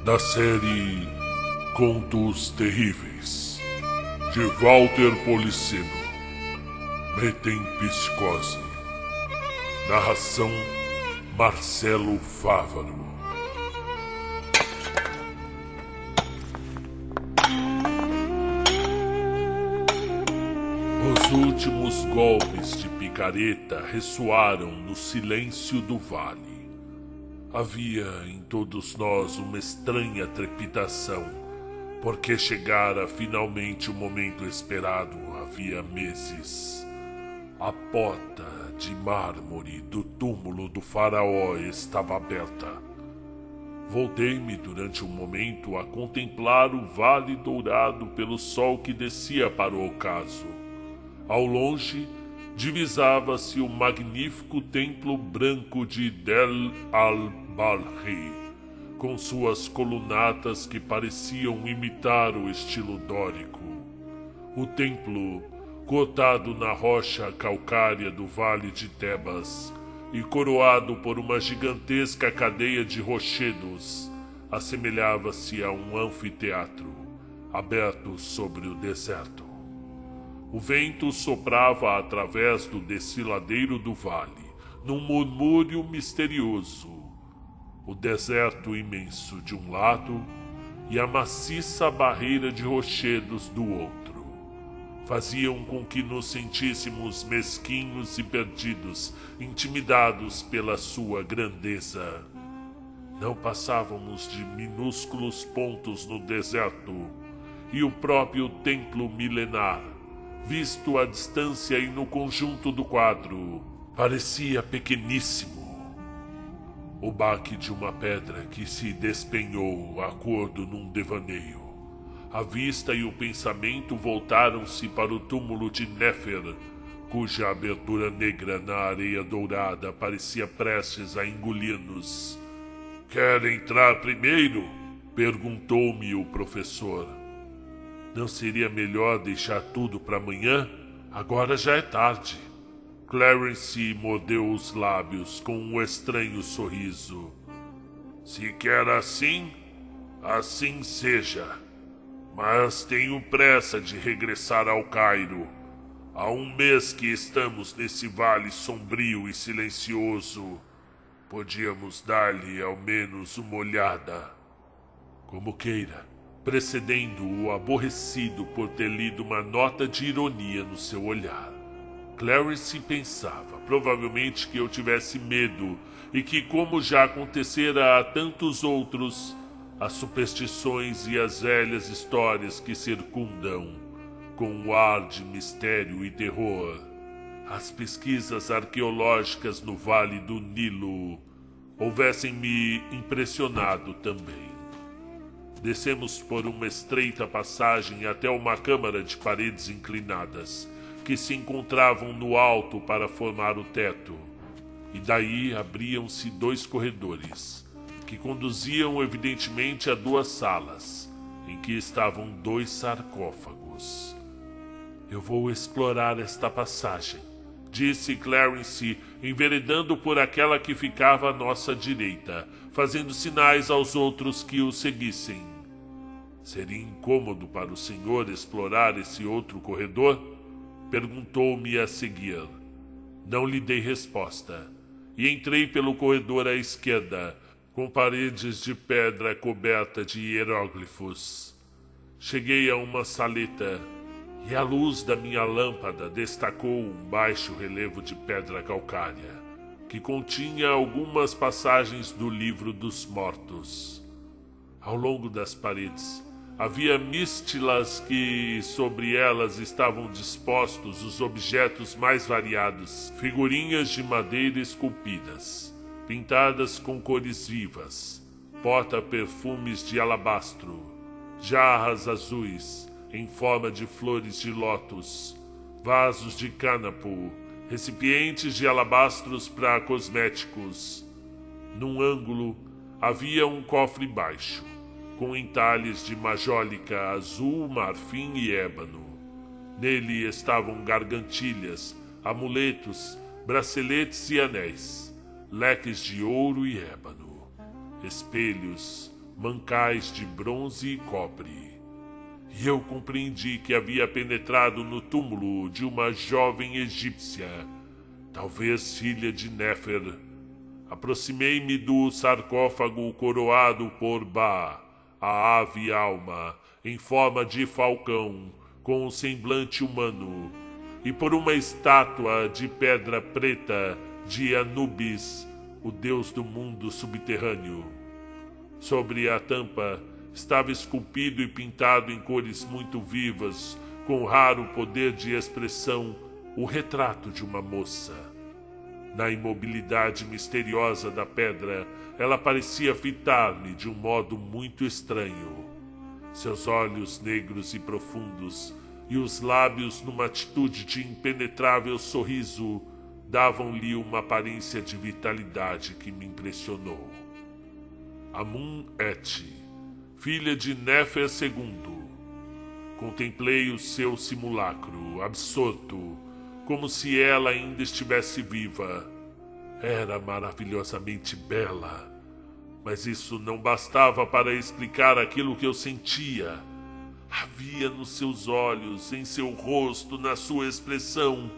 da série Contos Terríveis, de Walter Policeno, Metempsicose. Narração Marcelo Fávaro. Os últimos golpes de picareta ressoaram no silêncio do vale. Havia em todos nós uma estranha trepidação, porque chegara finalmente o momento esperado havia meses. A porta de mármore do túmulo do faraó estava aberta. Voltei-me durante um momento a contemplar o vale dourado pelo sol que descia para o ocaso. Ao longe, divisava-se o magnífico templo branco de Del al-Balhi, com suas colunatas que pareciam imitar o estilo dórico. O templo, cotado na rocha calcária do Vale de Tebas e coroado por uma gigantesca cadeia de rochedos, assemelhava-se a um anfiteatro aberto sobre o deserto. O vento soprava através do desfiladeiro do vale, num murmúrio misterioso. O deserto imenso de um lado e a maciça barreira de rochedos do outro faziam com que nos sentíssemos mesquinhos e perdidos, intimidados pela sua grandeza. Não passávamos de minúsculos pontos no deserto, e o próprio templo milenar, visto à distância e no conjunto do quadro, parecia pequeníssimo. O baque de uma pedra que se despenhou acordo num devaneio. A vista e o pensamento voltaram-se para o túmulo de Néfer, cuja abertura negra na areia dourada parecia prestes a engolir-nos. — Quer entrar primeiro? Perguntou-me o professor. Não seria melhor deixar tudo para amanhã? Agora já é tarde. Clarence mordeu os lábios com um estranho sorriso. Se quer assim, assim seja. Mas tenho pressa de regressar ao Cairo. Há um mês que estamos nesse vale sombrio e silencioso. Podíamos dar-lhe ao menos uma olhada. Como queira, precedendo-o aborrecido por ter lido uma nota de ironia no seu olhar. Clarence pensava, provavelmente, que eu tivesse medo e que, como já acontecera a tantos outros, as superstições e as velhas histórias que circundam, com um ar de mistério e terror, as pesquisas arqueológicas no Vale do Nilo houvessem me impressionado também. Descemos por uma estreita passagem até uma câmara de paredes inclinadas, que se encontravam no alto para formar o teto, e daí abriam-se dois corredores, que conduziam evidentemente a duas salas, em que estavam dois sarcófagos. Eu vou explorar esta passagem, disse Clarence, enveredando por aquela que ficava à nossa direita, fazendo sinais aos outros que o seguissem. Seria incômodo para o senhor explorar esse outro corredor? Perguntou-me a seguir. Não lhe dei resposta, e entrei pelo corredor à esquerda, com paredes de pedra coberta de hieróglifos. Cheguei a uma saleta, e a luz da minha lâmpada destacou um baixo relevo de pedra calcária, que continha algumas passagens do Livro dos Mortos. Ao longo das paredes, havia místilas que sobre elas estavam dispostos os objetos mais variados, figurinhas de madeira esculpidas, pintadas com cores vivas, porta-perfumes de alabastro, jarras azuis em forma de flores de lótus, vasos de cânapo, recipientes de alabastros para cosméticos. Num ângulo havia um cofre baixo, com entalhes de majólica azul, marfim e ébano. Nele estavam gargantilhas, amuletos, braceletes e anéis, leques de ouro e ébano, espelhos, mancais de bronze e cobre. E eu compreendi que havia penetrado no túmulo de uma jovem egípcia, talvez filha de Néfer. Aproximei-me do sarcófago coroado por Ba, a ave alma, em forma de falcão, com um semblante humano, e por uma estátua de pedra preta de Anubis, o deus do mundo subterrâneo. Sobre a tampa estava esculpido e pintado em cores muito vivas, com raro poder de expressão, o retrato de uma moça. Na imobilidade misteriosa da pedra, ela parecia fitar-me de um modo muito estranho. Seus olhos negros e profundos e os lábios, numa atitude de impenetrável sorriso, davam-lhe uma aparência de vitalidade que me impressionou. Amun-Et, filha de Néfer II. Contemplei o seu simulacro, absorto, como se ela ainda estivesse viva. Era maravilhosamente bela, mas isso não bastava para explicar aquilo que eu sentia. Havia nos seus olhos, em seu rosto, na sua expressão,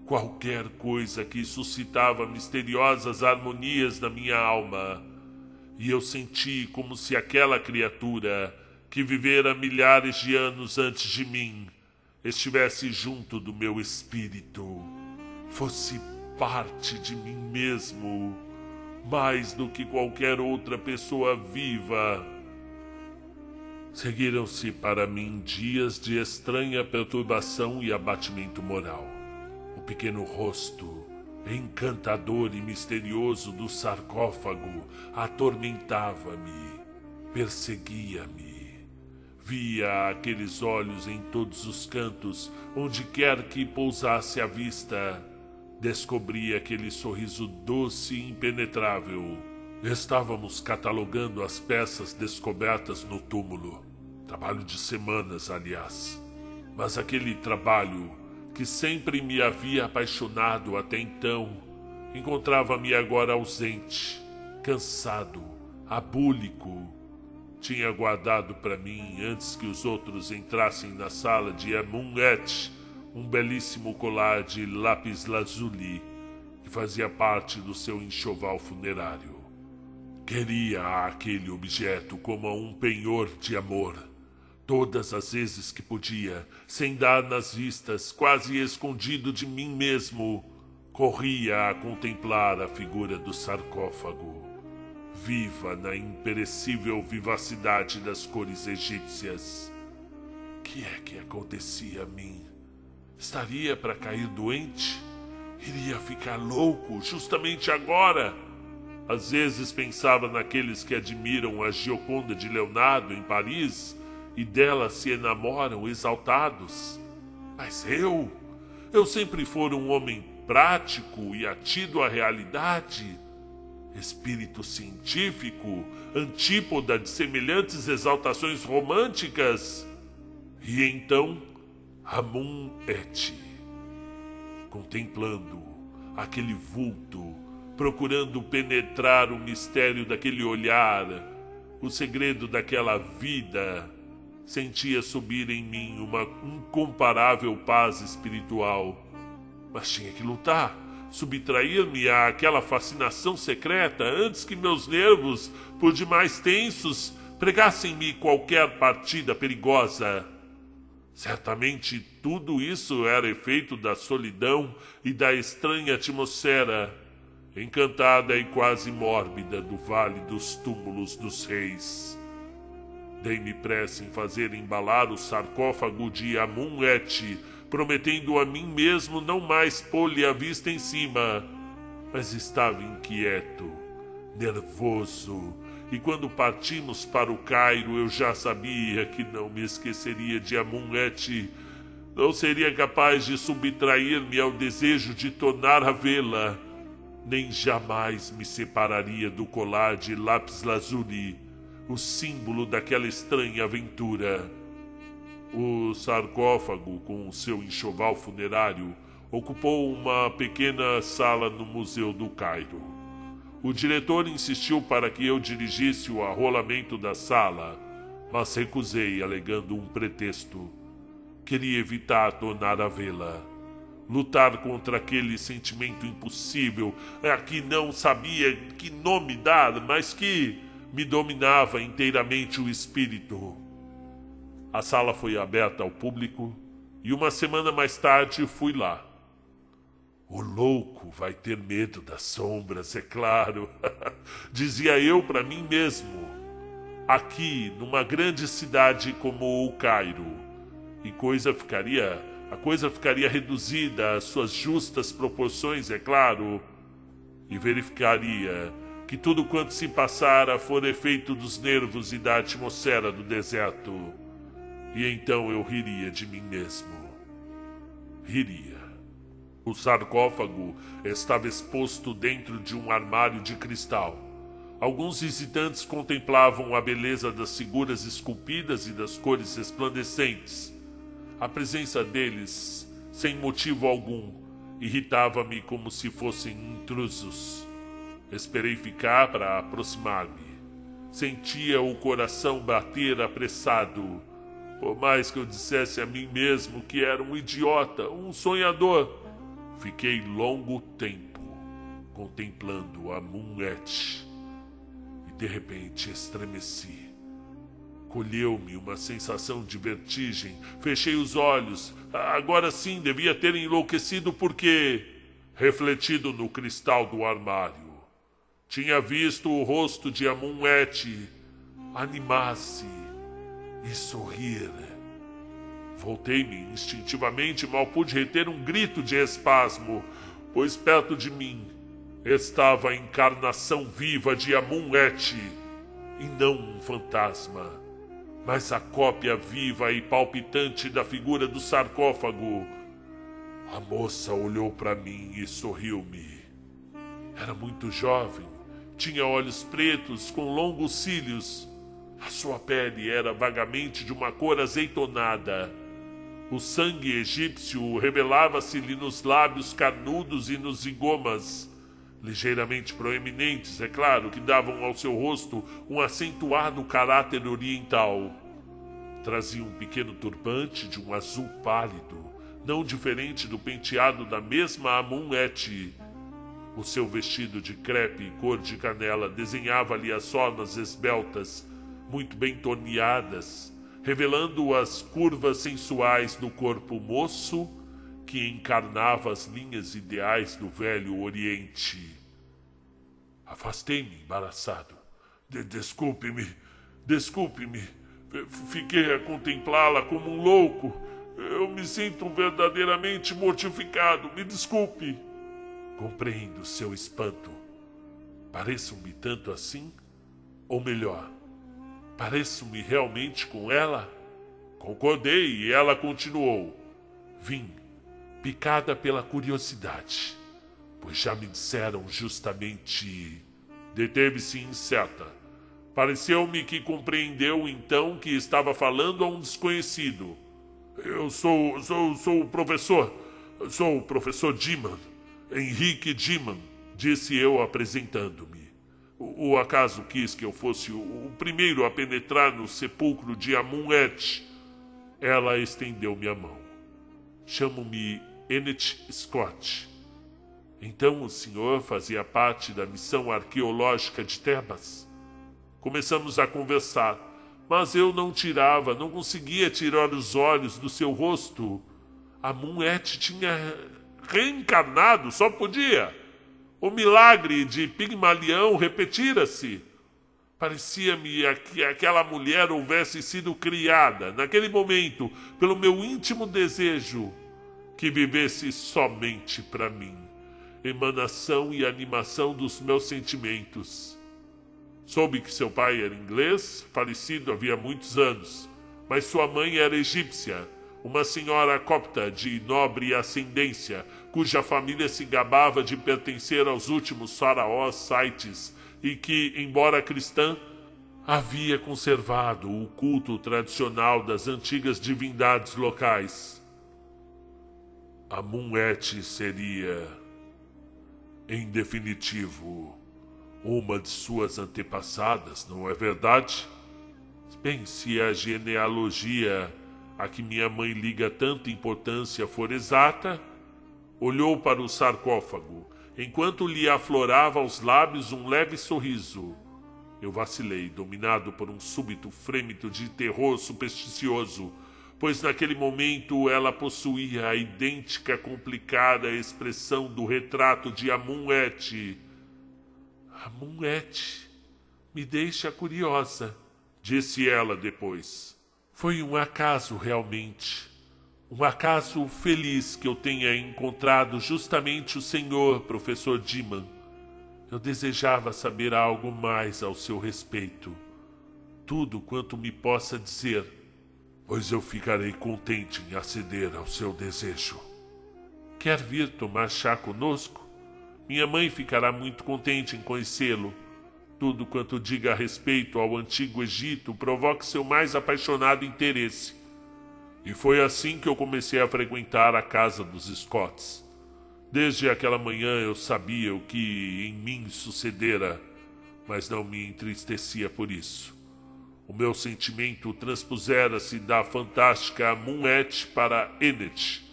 qualquer coisa que suscitava misteriosas harmonias na minha alma. E eu senti como se aquela criatura, que vivera milhares de anos antes de mim, estivesse junto do meu espírito, fosse parte de mim mesmo, mais do que qualquer outra pessoa viva. Seguiram-se para mim dias de estranha perturbação e abatimento moral. O pequeno rosto, encantador e misterioso do sarcófago, atormentava-me, perseguia-me. Via aqueles olhos em todos os cantos, onde quer que pousasse a vista. Descobri aquele sorriso doce e impenetrável. Estávamos catalogando as peças descobertas no túmulo. Trabalho de semanas, aliás. Mas aquele trabalho, que sempre me havia apaixonado até então, encontrava-me agora ausente, cansado, abúlico. Tinha guardado para mim, antes que os outros entrassem na sala de Amun-Et, um belíssimo colar de lápis-lazuli, que fazia parte do seu enxoval funerário. Queria aquele objeto como a um penhor de amor. Todas as vezes que podia, sem dar nas vistas, quase escondido de mim mesmo, corria a contemplar a figura do sarcófago, viva na imperecível vivacidade das cores egípcias. Que é que acontecia a mim? Estaria para cair doente? Iria ficar louco justamente agora? Às vezes pensava naqueles que admiram a Gioconda de Leonardo em Paris e dela se enamoram exaltados. Mas eu sempre fora um homem prático e atido à realidade. Espírito científico, antípoda de semelhantes exaltações românticas. E então, Amun-Et, contemplando aquele vulto, procurando penetrar o mistério daquele olhar, o segredo daquela vida, sentia subir em mim uma incomparável paz espiritual. Mas tinha que lutar, subtrair-me àquela fascinação secreta antes que meus nervos, por demais tensos, pregassem-me qualquer partida perigosa. Certamente tudo isso era efeito da solidão e da estranha atmosfera, encantada e quase mórbida do Vale dos Túmulos dos Reis. Dei-me pressa em fazer embalar o sarcófago de Amun-Et, prometendo a mim mesmo não mais pôr-lhe a vista em cima. Mas estava inquieto, nervoso, e quando partimos para o Cairo eu já sabia que não me esqueceria de Amun-Et. Não seria capaz de subtrair-me ao desejo de tornar a vê-la, nem jamais me separaria do colar de lápis-lazuli, o símbolo daquela estranha aventura. O sarcófago, com o seu enxoval funerário, ocupou uma pequena sala no Museu do Cairo. O diretor insistiu para que eu dirigisse o arrolamento da sala, mas recusei, alegando um pretexto. Queria evitar tornar a vê-la. Lutar contra aquele sentimento impossível, a que não sabia que nome dar, mas que me dominava inteiramente o espírito. A sala foi aberta ao público e uma semana mais tarde fui lá. O louco vai ter medo das sombras, é claro, dizia eu para mim mesmo. Aqui, numa grande cidade como o Cairo, e a coisa ficaria reduzida às suas justas proporções, é claro, e verificaria que tudo quanto se passara fora efeito dos nervos e da atmosfera do deserto. E então eu riria de mim mesmo. Riria. O sarcófago estava exposto dentro de um armário de cristal. Alguns visitantes contemplavam a beleza das figuras esculpidas e das cores resplandecentes. A presença deles, sem motivo algum, irritava-me como se fossem intrusos. Esperei ficar para aproximar-me. Sentia o coração bater apressado. Por mais que eu dissesse a mim mesmo que era um idiota, um sonhador, fiquei longo tempo contemplando Amun-Et e de repente estremeci. Colheu-me uma sensação de vertigem. Fechei os olhos. Agora sim devia ter enlouquecido porque, refletido no cristal do armário, tinha visto o rosto de Amun-Et animar-se e sorrir. Voltei-me instintivamente e mal pude reter um grito de espasmo, pois perto de mim estava a encarnação viva de Amun-Et, e não um fantasma, mas a cópia viva e palpitante da figura do sarcófago. A moça olhou para mim e sorriu-me. Era muito jovem, tinha olhos pretos com longos cílios. A sua pele era vagamente de uma cor azeitonada. O sangue egípcio revelava-se-lhe nos lábios carnudos e nos zigomas, ligeiramente proeminentes, é claro, que davam ao seu rosto um acentuado caráter oriental. Trazia um pequeno turbante de um azul pálido, não diferente do penteado da mesma Amun-Et. O seu vestido de crepe cor de canela desenhava-lhe as formas esbeltas, muito bem torneadas, revelando as curvas sensuais do corpo moço que encarnava as linhas ideais do velho Oriente. Afastei-me embaraçado. Desculpe-me. Fiquei a contemplá-la como um louco. Eu me sinto verdadeiramente mortificado. Me desculpe. Compreendo seu espanto. Pareço-me tanto assim? Ou melhor, pareço-me realmente com ela? Concordei e ela continuou. Vim, picada pela curiosidade, pois já me disseram justamente... Deteve-se incerta. Pareceu-me que compreendeu então que estava falando a um desconhecido. Eu sou o professor. Sou o professor Diman. Henrique Diman, disse eu apresentando-me. O acaso quis que eu fosse o primeiro a penetrar no sepulcro de Amun-Et. Ela estendeu-me a mão. Chamo-me Ennett Scott. Então o senhor fazia parte da missão arqueológica de Tebas? Começamos a conversar, mas eu não conseguia tirar os olhos do seu rosto. Amun-Et tinha reencarnado, só podia. O milagre de Pigmalião repetira-se. Parecia-me que aquela mulher houvesse sido criada, naquele momento, pelo meu íntimo desejo, que vivesse somente para mim, emanação e animação dos meus sentimentos. Soube que seu pai era inglês, falecido havia muitos anos, mas sua mãe era egípcia, uma senhora copta de nobre ascendência, cuja família se gabava de pertencer aos últimos faraós Saites e que, embora cristã, havia conservado o culto tradicional das antigas divindades locais. Amun-Et seria, em definitivo, uma de suas antepassadas, não é verdade? Bem, se a genealogia a que minha mãe liga tanta importância for exata, olhou para o sarcófago, enquanto lhe aflorava aos lábios um leve sorriso. Eu vacilei, dominado por um súbito frêmito de terror supersticioso, pois naquele momento ela possuía a idêntica complicada expressão do retrato de Amun-Et. Amun-Et, me deixa curiosa, disse ela depois. Foi um acaso realmente. Um acaso feliz que eu tenha encontrado justamente o senhor, professor Diman. Eu desejava saber algo mais ao seu respeito. Tudo quanto me possa dizer, pois eu ficarei contente em aceder ao seu desejo. Quer vir tomar chá conosco? Minha mãe ficará muito contente em conhecê-lo. Tudo quanto diga a respeito ao antigo Egito provoque seu mais apaixonado interesse. E foi assim que eu comecei a frequentar a casa dos Scotts. Desde aquela manhã eu sabia o que em mim sucedera, mas não me entristecia por isso. O meu sentimento transpusera-se da fantástica Amun-Et para Enet.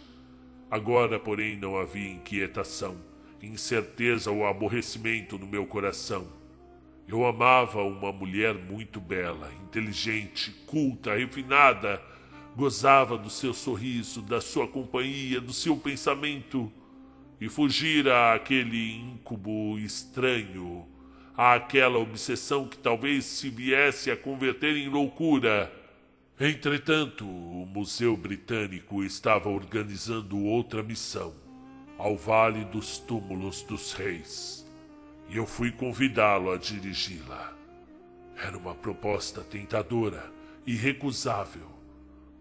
Agora, porém, não havia inquietação, incerteza ou aborrecimento no meu coração. Eu amava uma mulher muito bela, inteligente, culta, refinada. Gozava do seu sorriso, da sua companhia, do seu pensamento. E fugira àquele íncubo estranho, àquela obsessão que talvez se viesse a converter em loucura. Entretanto, o Museu Britânico estava organizando outra missão, ao Vale dos Túmulos dos Reis, e eu fui convidá-lo a dirigi-la. Era uma proposta tentadora, irrecusável,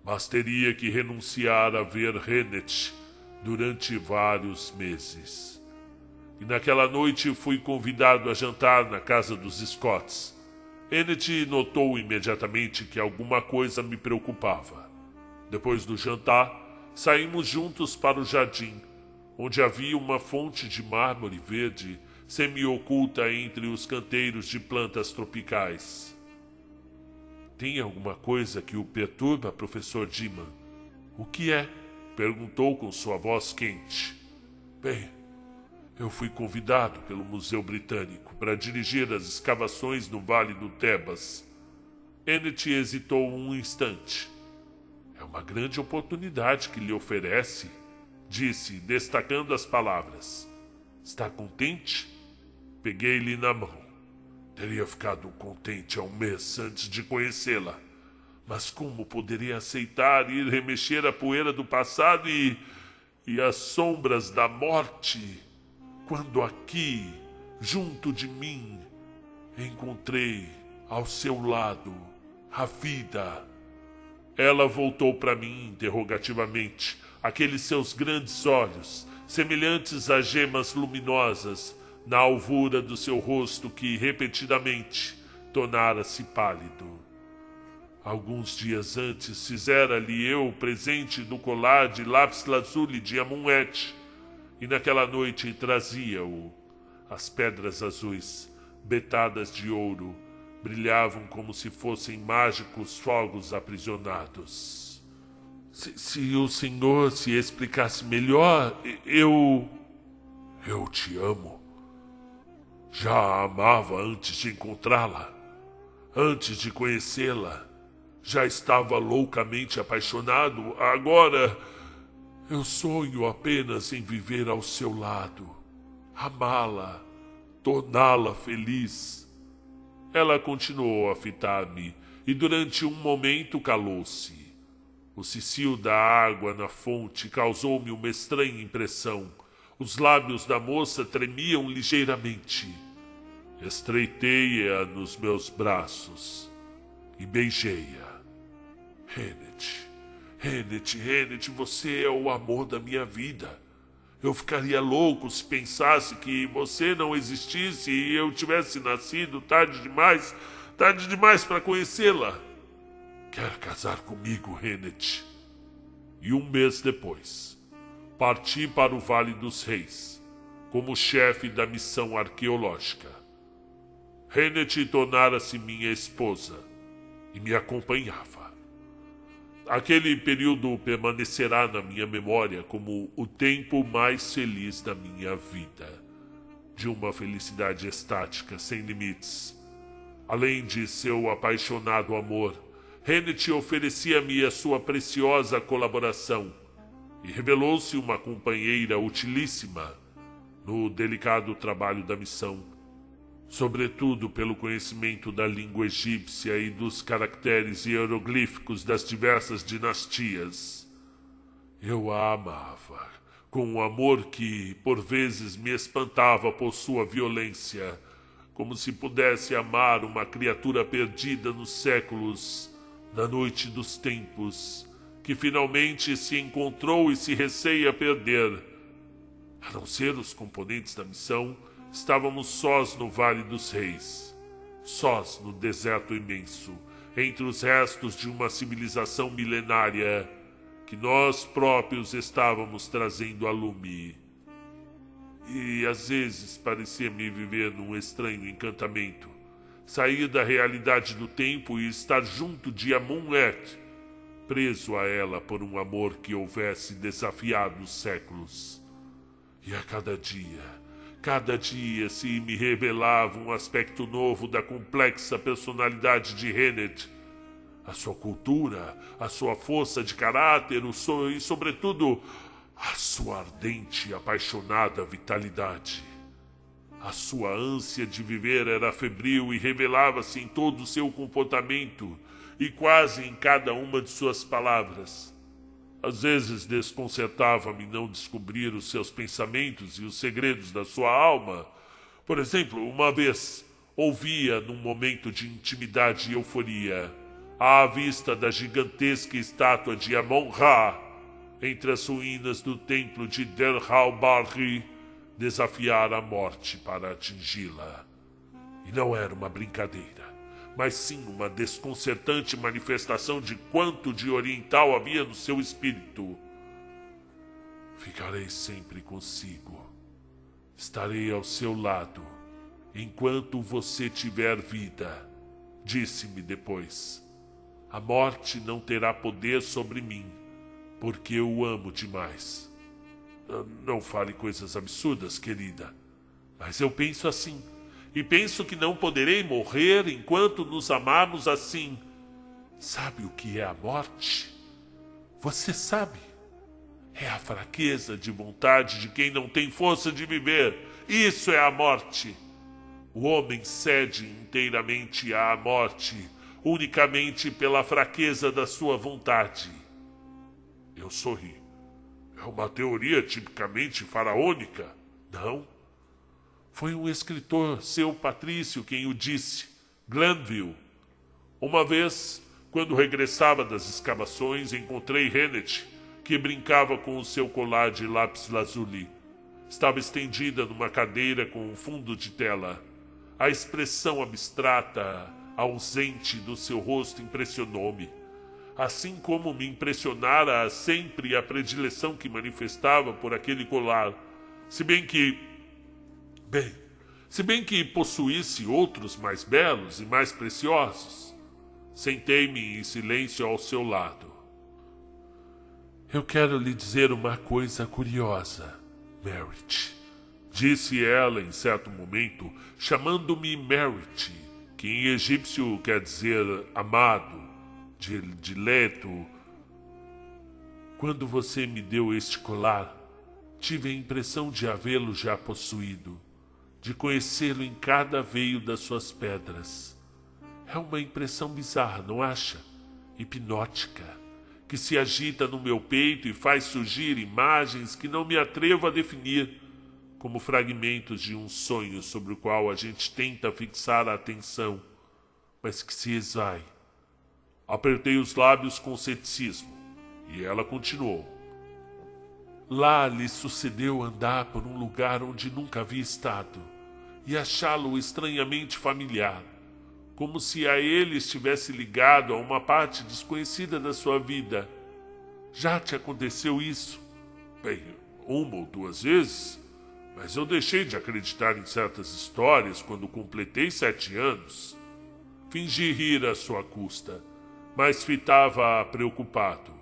mas teria que renunciar a ver Renet durante vários meses. E naquela noite fui convidado a jantar na casa dos Scotts. Ennet notou imediatamente que alguma coisa me preocupava. Depois do jantar, saímos juntos para o jardim, onde havia uma fonte de mármore verde semi-oculta entre os canteiros de plantas tropicais. Tem alguma coisa que o perturba, professor Diman? O que é? Perguntou com sua voz quente. Bem, eu fui convidado pelo Museu Britânico para dirigir as escavações no Vale do Tebas. Ennet hesitou um instante. É uma grande oportunidade que lhe oferece, disse, destacando as palavras. Está contente? Peguei-lhe na mão. Teria ficado contente há um mês antes de conhecê-la. Mas como poderia aceitar ir remexer a poeira do passado e as sombras da morte, quando aqui, junto de mim, encontrei ao seu lado a vida? Ela voltou para mim interrogativamente, aqueles seus grandes olhos, semelhantes a gemas luminosas, na alvura do seu rosto que repetidamente tornara-se pálido. Alguns dias antes fizera-lhe eu presente do colar de lápis lazuli de Amun-Et, e naquela noite trazia-o. As pedras azuis, betadas de ouro, brilhavam como se fossem mágicos fogos aprisionados. Se o senhor se explicasse melhor, eu te amo. Já a amava antes de encontrá-la, antes de conhecê-la. Já estava loucamente apaixonado. Agora, eu sonho apenas em viver ao seu lado, amá-la, torná-la feliz. Ela continuou a fitar-me e durante um momento calou-se. O cicio da água na fonte causou-me uma estranha impressão. Os lábios da moça tremiam ligeiramente. Estreitei-a nos meus braços e beijei-a. Ennet, você é o amor da minha vida. Eu ficaria louco se pensasse que você não existisse e eu tivesse nascido tarde demais para conhecê-la. Quer casar comigo, Ennet? E um mês depois, parti para o Vale dos Reis, como chefe da missão arqueológica. Rennet tornara-se minha esposa e me acompanhava. Aquele período permanecerá na minha memória como o tempo mais feliz da minha vida, de uma felicidade estática sem limites. Além de seu apaixonado amor, Rennet oferecia-me a sua preciosa colaboração e revelou-se uma companheira utilíssima no delicado trabalho da missão, sobretudo pelo conhecimento da língua egípcia e dos caracteres hieroglíficos das diversas dinastias. Eu a amava, com um amor que, por vezes, me espantava por sua violência, como se pudesse amar uma criatura perdida nos séculos, na noite dos tempos, que finalmente se encontrou e se receia perder. A não ser os componentes da missão, estávamos sós no Vale dos Reis, sós no deserto imenso, entre os restos de uma civilização milenária que nós próprios estávamos trazendo a lume. E às vezes parecia-me viver num estranho encantamento, sair da realidade do tempo e estar junto de Amun-Ek, preso a ela por um amor que houvesse desafiado os séculos. E a cada dia se me revelava um aspecto novo da complexa personalidade de Rennet, a sua cultura, a sua força de caráter e, sobretudo, a sua ardente e apaixonada vitalidade. A sua ânsia de viver era febril e revelava-se em todo o seu comportamento e quase em cada uma de suas palavras. Às vezes desconcertava-me não descobrir os seus pensamentos e os segredos da sua alma. Por exemplo, uma vez ouvia, num momento de intimidade e euforia, à vista da gigantesca estátua de Amon-Ra, entre as ruínas do templo de Derhal-Barri, desafiar a morte para atingi-la. E não era uma brincadeira, mas sim uma desconcertante manifestação de quanto de oriental havia no seu espírito. Ficarei sempre consigo. Estarei ao seu lado, enquanto você tiver vida, disse-me depois. A morte não terá poder sobre mim, porque eu o amo demais. Não fale coisas absurdas, querida, mas eu penso assim. E penso que não poderei morrer enquanto nos amarmos assim. Sabe o que é a morte? Você sabe. É a fraqueza de vontade de quem não tem força de viver. Isso é a morte. O homem cede inteiramente à morte, unicamente pela fraqueza da sua vontade. Eu sorri. É uma teoria tipicamente faraônica, não? Foi um escritor, seu Patrício, quem o disse, Glanville. Uma vez, quando regressava das escavações, encontrei Rennet, que brincava com o seu colar de lápis-lazuli. Estava estendida numa cadeira com um fundo de tela. A expressão abstrata, ausente do seu rosto impressionou-me, assim como me impressionara sempre a predileção que manifestava por aquele colar, se bem que possuísse outros mais belos e mais preciosos. Sentei-me em silêncio ao seu lado. Eu quero lhe dizer uma coisa curiosa, Merit, disse ela em certo momento, chamando-me Merit, que em egípcio quer dizer amado, dileto. Quando você me deu este colar, tive a impressão de havê-lo já possuído, de conhecê-lo em cada veio das suas pedras. É uma impressão bizarra, não acha? Hipnótica, que se agita no meu peito e faz surgir imagens que não me atrevo a definir, como fragmentos de um sonho sobre o qual a gente tenta fixar a atenção, mas que se esvai. Apertei os lábios com ceticismo, e ela continuou. Lá lhe sucedeu andar por um lugar onde nunca havia estado, e achá-lo estranhamente familiar, como se a ele estivesse ligado a uma parte desconhecida da sua vida. Já te aconteceu isso? Bem, uma ou duas vezes, Mas eu deixei de acreditar em certas histórias quando completei 7 anos. Fingi rir à sua custa, mas fitava preocupado,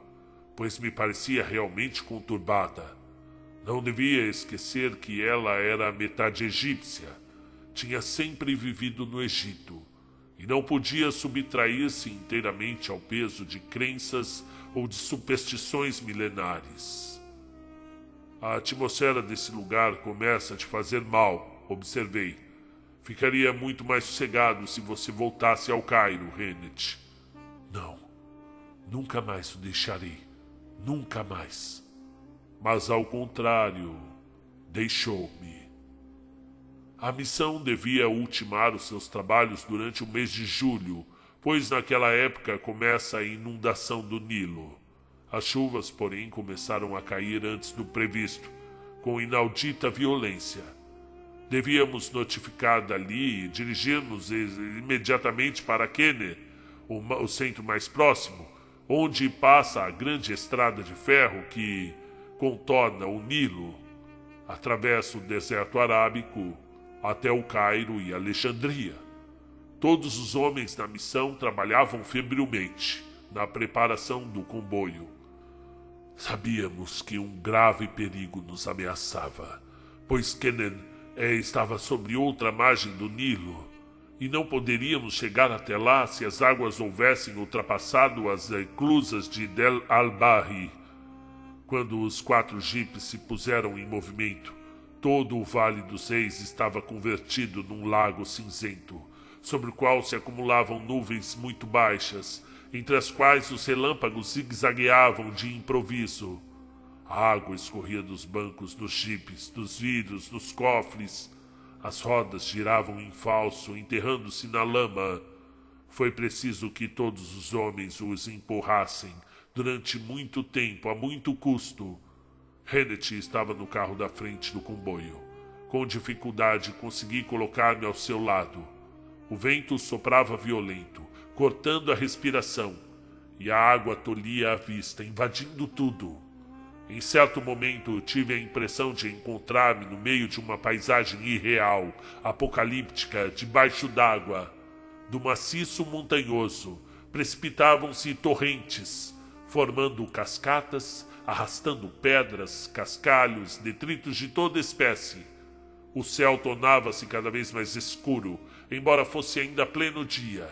pois me parecia realmente conturbada. Não devia esquecer que ela era metade egípcia, tinha sempre vivido no Egito, e não podia subtrair-se inteiramente ao peso de crenças ou de superstições milenares. A atmosfera desse lugar começa a te fazer mal, observei. Ficaria muito mais sossegado se você voltasse ao Cairo, Rennet. Não, nunca mais o deixarei. Nunca mais. Mas ao contrário, deixou-me. A missão devia ultimar os seus trabalhos durante o mês de julho, pois naquela época começa a inundação do Nilo. As chuvas, porém, começaram a cair antes do previsto, com inaudita violência. Devíamos notificar dali e dirigir-nos imediatamente para Kene, o centro mais próximo, onde passa a grande estrada de ferro que contorna o Nilo, atravessa o deserto arábico até o Cairo e Alexandria. Todos os homens da missão trabalhavam febrilmente na preparação do comboio. Sabíamos que um grave perigo nos ameaçava, pois Kenen estava sobre outra margem do Nilo, e não poderíamos chegar até lá se as águas houvessem ultrapassado as eclusas de Del al-Bahri. Quando os 4 jipes se puseram em movimento, todo o Vale dos Reis estava convertido num lago cinzento, sobre o qual se acumulavam nuvens muito baixas, entre as quais os relâmpagos zigue-zagueavam de improviso. A água escorria dos bancos dos jipes, dos vidros, dos cofres. As rodas giravam em falso, enterrando-se na lama. Foi preciso que todos os homens os empurrassem, durante muito tempo, a muito custo. Rennet estava no carro da frente do comboio. Com dificuldade consegui colocar-me ao seu lado. O vento soprava violento, cortando a respiração, e a água tolhia a vista, invadindo tudo. Em certo momento tive a impressão de encontrar-me no meio de uma paisagem irreal, apocalíptica, debaixo d'água. Do maciço montanhoso precipitavam-se torrentes, formando cascatas, arrastando pedras, cascalhos, detritos de toda espécie. O céu tornava-se cada vez mais escuro, embora fosse ainda pleno dia.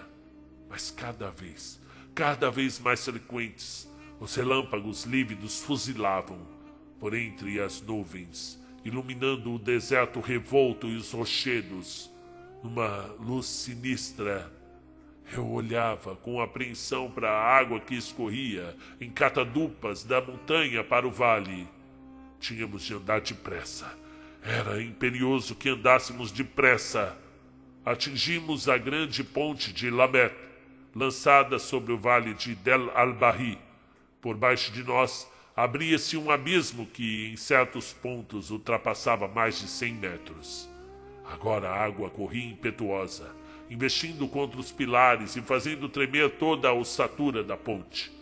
Mas cada vez mais frequentes, os relâmpagos lívidos fuzilavam por entre as nuvens, iluminando o deserto revolto e os rochedos. Numa luz sinistra, eu olhava com apreensão para a água que escorria em catadupas da montanha para o vale. Tínhamos de andar depressa. Era imperioso que andássemos depressa. Atingimos a grande ponte de Lamet, lançada sobre o vale de Del al-Bahri. Por baixo de nós abria-se um abismo que, em certos pontos, ultrapassava mais de 100 metros. Agora a água corria impetuosa, investindo contra os pilares e fazendo tremer toda a ossatura da ponte.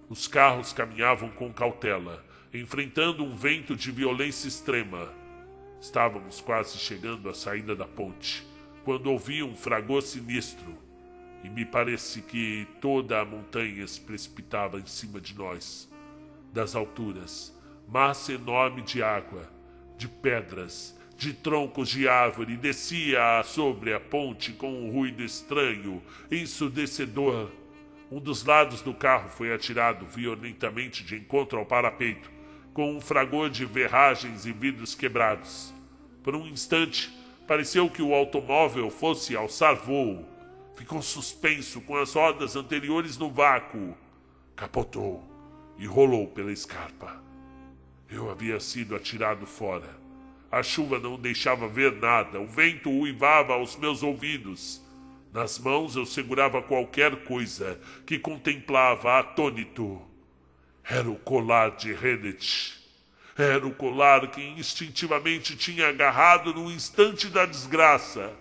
Os carros caminhavam com cautela, enfrentando um vento de violência extrema. Estávamos quase chegando à saída da ponte, quando ouvi um fragor sinistro, e me parece que toda a montanha se precipitava em cima de nós. Das alturas, massa enorme de água, de pedras, de troncos de árvore, descia sobre a ponte com um ruído estranho, ensurdecedor. Um dos lados do carro foi atirado violentamente de encontro ao parapeito, com um fragor de ferragens e vidros quebrados. Por um instante, pareceu que o automóvel fosse alçar voo. Ficou suspenso com as rodas anteriores no vácuo. Capotou e rolou pela escarpa. Eu havia sido atirado fora. A chuva não deixava ver nada. O vento uivava aos meus ouvidos. Nas mãos eu segurava qualquer coisa que contemplava atônito. Era o colar de Rennet. Era o colar que instintivamente tinha agarrado no instante da desgraça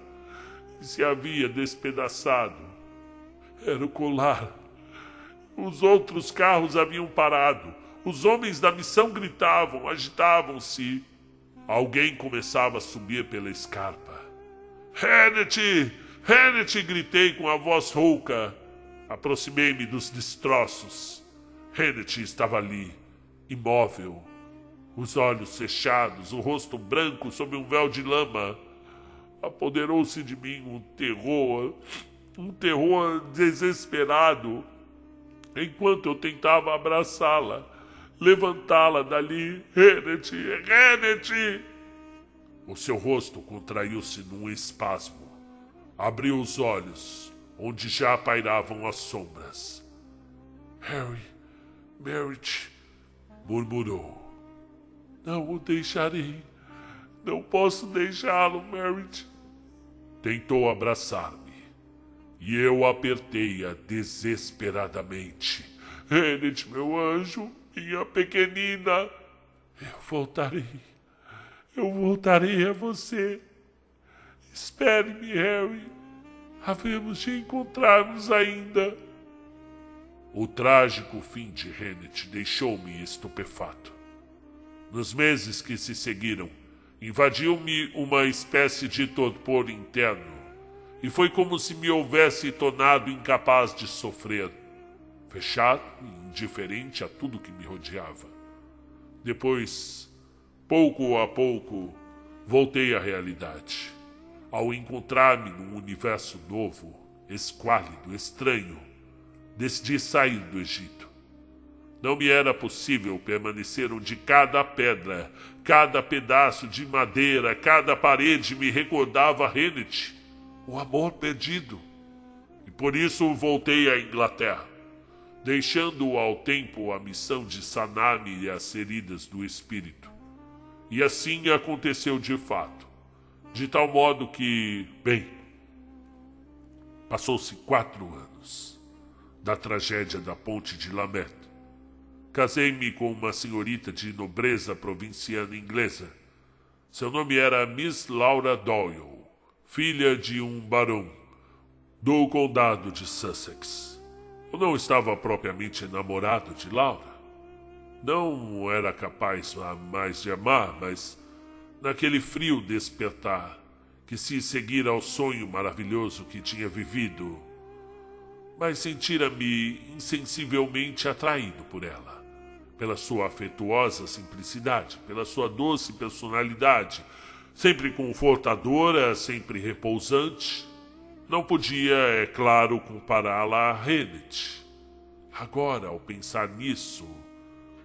e se havia despedaçado. Era o colar. Os outros carros haviam parado. Os homens da missão gritavam, agitavam-se. Alguém começava a subir pela escarpa. Hennessy! Hennessy! Gritei com a voz rouca. Aproximei-me dos destroços. Hennessy estava ali, imóvel, os olhos fechados, o rosto branco sob um véu de lama. Apoderou-se de mim um terror desesperado, enquanto eu tentava abraçá-la, levantá-la dali. Hennessy! Hennessy! O seu rosto contraiu-se num espasmo. Abriu os olhos, onde já pairavam as sombras. Harry, Meredith, murmurou. Não o deixarei. Não posso deixá-lo, Meredith. Tentou abraçar-me, e eu apertei-a desesperadamente. Hennessy, meu anjo, minha pequenina. Eu voltarei a você. Espere-me, Harry. Havemos de encontrar-nos ainda. O trágico fim de Hennessy deixou-me estupefato. Nos meses que se seguiram, invadiu-me uma espécie de torpor interno, e foi como se me houvesse tornado incapaz de sofrer, fechado e indiferente a tudo que me rodeava. Depois, pouco a pouco, voltei à realidade. Ao encontrar-me num universo novo, esquálido, estranho, decidi sair do Egito. Não me era possível permanecer onde cada pedra, cada pedaço de madeira, cada parede me recordava Hennessy, o amor perdido. E por isso voltei à Inglaterra, deixando ao tempo a missão de sanar-me as feridas do espírito. E assim aconteceu de fato, de tal modo que, passou-se 4 anos da tragédia da Ponte de Lambeth. Casei-me com uma senhorita de nobreza provinciana inglesa. Seu nome era Miss Laura Doyle, filha de um barão do condado de Sussex. Eu não estava propriamente enamorado de Laura. Não era capaz mais de amar, mas naquele frio despertar que se seguira ao sonho maravilhoso que tinha vivido, mas sentira-me insensivelmente atraído por ela. Pela sua afetuosa simplicidade, pela sua doce personalidade, sempre confortadora, sempre repousante. Não podia, é claro, compará-la a Hennessy. Agora, ao pensar nisso,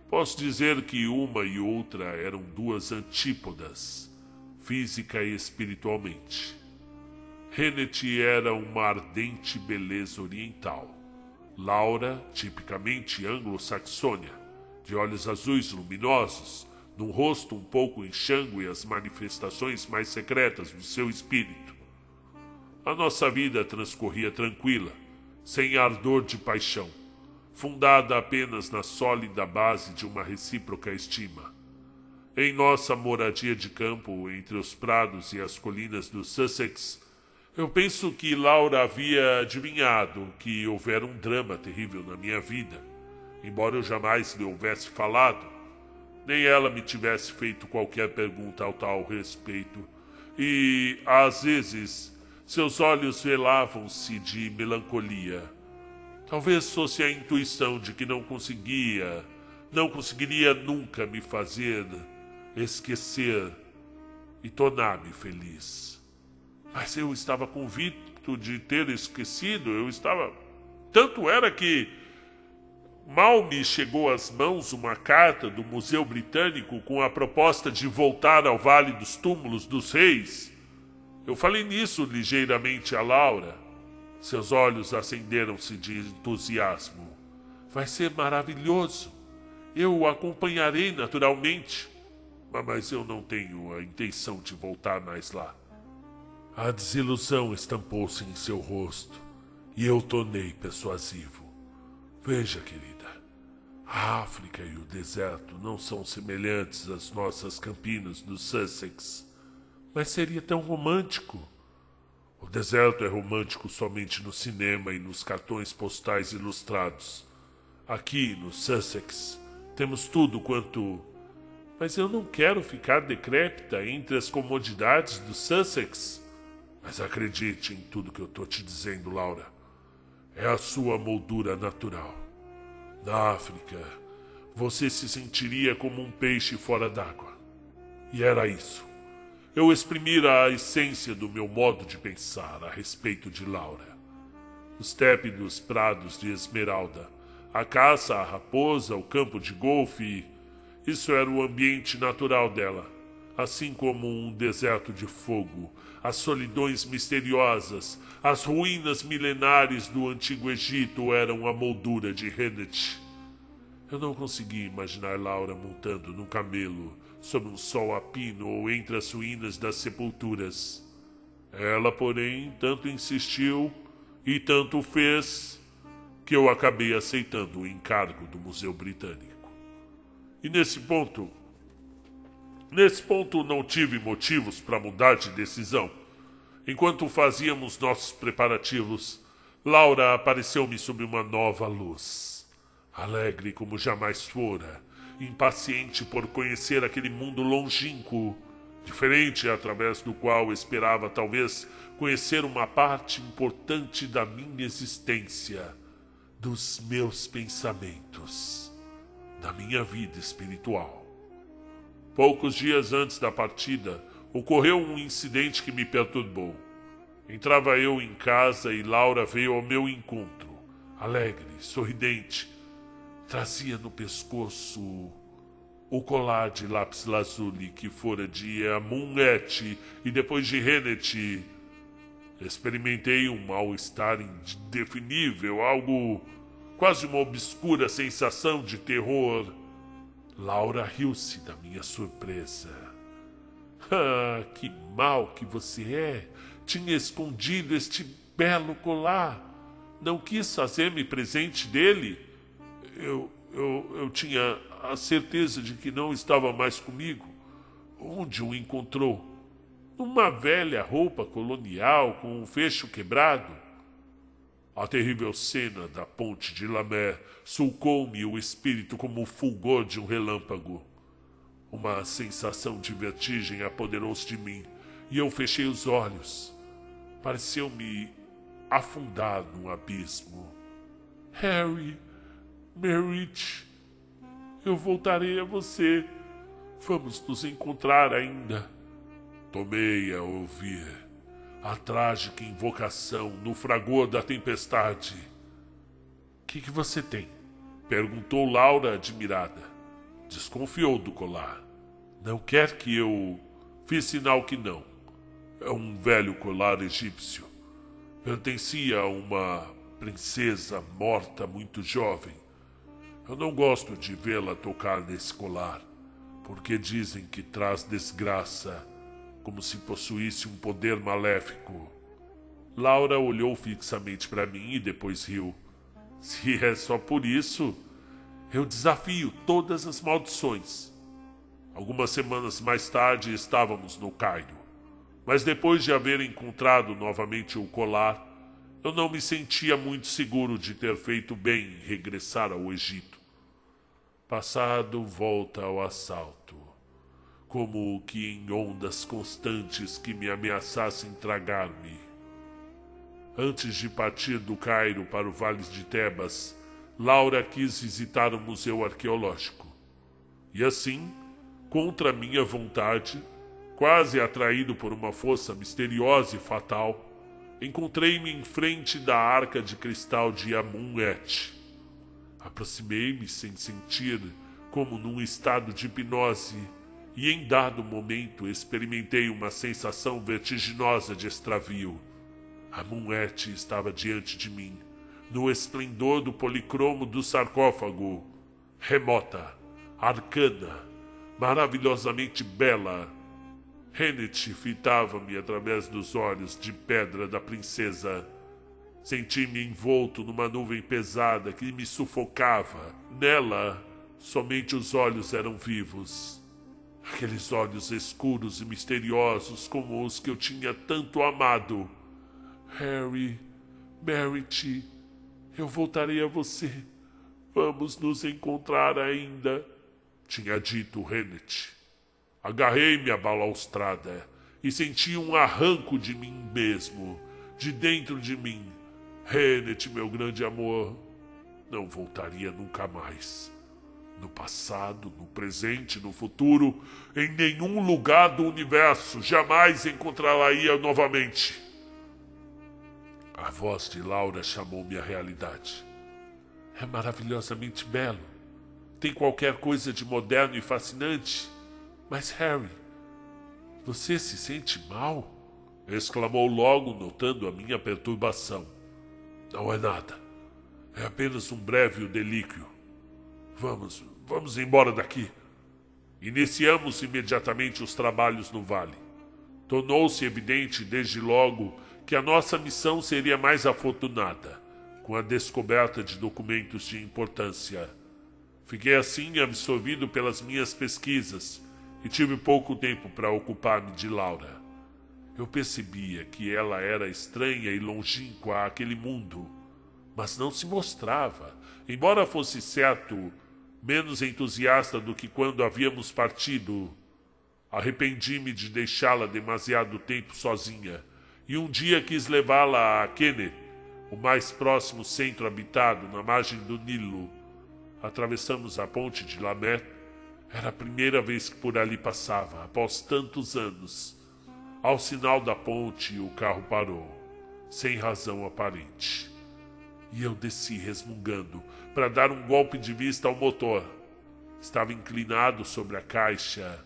posso dizer que uma e outra eram 2 antípodas, física e espiritualmente. Hennessy era uma ardente beleza oriental. Laura, tipicamente anglo-saxônia, de olhos azuis luminosos, num rosto um pouco enxangue e as manifestações mais secretas do seu espírito. A nossa vida transcorria tranquila, sem ardor de paixão, fundada apenas na sólida base de uma recíproca estima. Em nossa moradia de campo, entre os prados e as colinas do Sussex, eu penso que Laura havia adivinhado que houvera um drama terrível na minha vida, embora eu jamais lhe houvesse falado, nem ela me tivesse feito qualquer pergunta ao tal respeito, e, às vezes, seus olhos velavam-se de melancolia. Talvez fosse a intuição de que não conseguiria nunca me fazer esquecer e tornar-me feliz. Mas eu estava convicto de ter esquecido, Tanto era que mal me chegou às mãos uma carta do Museu Britânico com a proposta de voltar ao Vale dos Túmulos dos Reis. Eu falei nisso ligeiramente a Laura. Seus olhos acenderam-se de entusiasmo. Vai ser maravilhoso. Eu o acompanharei naturalmente. Mas eu não tenho a intenção de voltar mais lá. A desilusão estampou-se em seu rosto e eu tornei persuasivo. Veja, querida, a África e o deserto não são semelhantes às nossas campinas do Sussex, mas seria tão romântico. O deserto é romântico somente no cinema e nos cartões postais ilustrados. Aqui, no Sussex, temos tudo quanto Mas eu não quero ficar decrépita entre as comodidades do Sussex. Mas acredite em tudo que eu tô te dizendo, Laura. É a sua moldura natural. Na África, você se sentiria como um peixe fora d'água. E era isso. Eu exprimira a essência do meu modo de pensar a respeito de Laura. Os tépidos prados de Esmeralda, a caça à raposa, o campo de golfe, isso era o ambiente natural dela, assim como um deserto de fogo, as solidões misteriosas, as ruínas milenares do Antigo Egito eram a moldura de Renet. Eu não conseguia imaginar Laura montando num camelo, sob um sol a pino ou entre as ruínas das sepulturas. Ela, porém, tanto insistiu e tanto fez que eu acabei aceitando o encargo do Museu Britânico. E nesse ponto não tive motivos para mudar de decisão. Enquanto fazíamos nossos preparativos, Laura apareceu-me sob uma nova luz. Alegre como jamais fora, impaciente por conhecer aquele mundo longínquo, diferente através do qual esperava talvez conhecer uma parte importante da minha existência, dos meus pensamentos, da minha vida espiritual. Poucos dias antes da partida, ocorreu um incidente que me perturbou. Entrava eu em casa e Laura veio ao meu encontro, alegre, sorridente. Trazia no pescoço o colar de lápis lazuli que fora de Amun-Et e depois de Renet. Experimentei um mal-estar indefinível, algo quase uma obscura sensação de terror. Laura riu-se da minha surpresa. Ah, que mal que você é! Tinha escondido este belo colar. Não quis fazer-me presente dele. Eu tinha a certeza de que não estava mais comigo. Onde o encontrou? Numa velha roupa colonial com um fecho quebrado. A terrível cena da ponte de Lamé sulcou-me o espírito como o fulgor de um relâmpago. Uma sensação de vertigem apoderou-se de mim e eu fechei os olhos. Pareceu-me afundar num abismo. Harry, Merit, eu voltarei a você. Vamos nos encontrar ainda. Tomei a ouvir a trágica invocação no fragor da tempestade. Que você tem? Perguntou Laura admirada. Desconfiou do colar. Não quer que eu... Fiz sinal que não. É um velho colar egípcio. Pertencia a uma princesa morta muito jovem. Eu não gosto de vê-la tocar nesse colar, porque dizem que traz desgraça, como se possuísse um poder maléfico. Laura olhou fixamente para mim e depois riu. Se é só por isso, eu desafio todas as maldições. Algumas semanas mais tarde estávamos no Cairo, mas depois de haver encontrado novamente o colar, eu não me sentia muito seguro de ter feito bem em regressar ao Egito. Passado volta ao assalto, como que em ondas constantes que me ameaçassem tragar-me. Antes de partir do Cairo para o Vale de Tebas, Laura quis visitar o Museu Arqueológico. E assim, contra minha vontade, quase atraído por uma força misteriosa e fatal, encontrei-me em frente da arca de cristal de Amun-Et. Aproximei-me sem sentir, como num estado de hipnose, e em dado momento experimentei uma sensação vertiginosa de extravio. Amun-Et estava diante de mim, no esplendor do policromo do sarcófago, remota, arcana, maravilhosamente bela. Renet fitava-me através dos olhos de pedra da princesa. Senti-me envolto numa nuvem pesada que me sufocava. Nela, somente os olhos eram vivos. Aqueles olhos escuros e misteriosos como os que eu tinha tanto amado. Harry, Merit, eu voltarei a você. Vamos nos encontrar ainda. tinha dito Rennet. Agarrei-me à balaustrada e senti um arranco de mim mesmo, de dentro de mim. Rennet, meu grande amor, não voltaria nunca mais. No passado, no presente, no futuro, em nenhum lugar do universo jamais encontrá-la-ia novamente. A voz de Laura chamou-me à realidade. É maravilhosamente belo. Tem qualquer coisa de moderno e fascinante. Mas, Harry, você se sente mal? Exclamou logo, notando a minha perturbação. Não é nada. É apenas um breve delíquio. Vamos embora daqui. Iniciamos imediatamente os trabalhos no vale. Tornou-se evidente desde logo que a nossa missão seria mais afortunada, com a descoberta de documentos de importância. Fiquei assim absorvido pelas minhas pesquisas e tive pouco tempo para ocupar-me de Laura. Eu percebia que ela era estranha e longínqua àquele mundo, mas não se mostrava, embora fosse certo, menos entusiasta do que quando havíamos partido. Arrependi-me de deixá-la demasiado tempo sozinha, e um dia quis levá-la a Kennet, o mais próximo centro habitado na margem do Nilo. Atravessamos a ponte de Lamet. Era a primeira vez que por ali passava, após tantos anos. Ao sinal da ponte, o carro parou, sem razão aparente. E eu desci resmungando para dar um golpe de vista ao motor. Estava inclinado sobre a caixa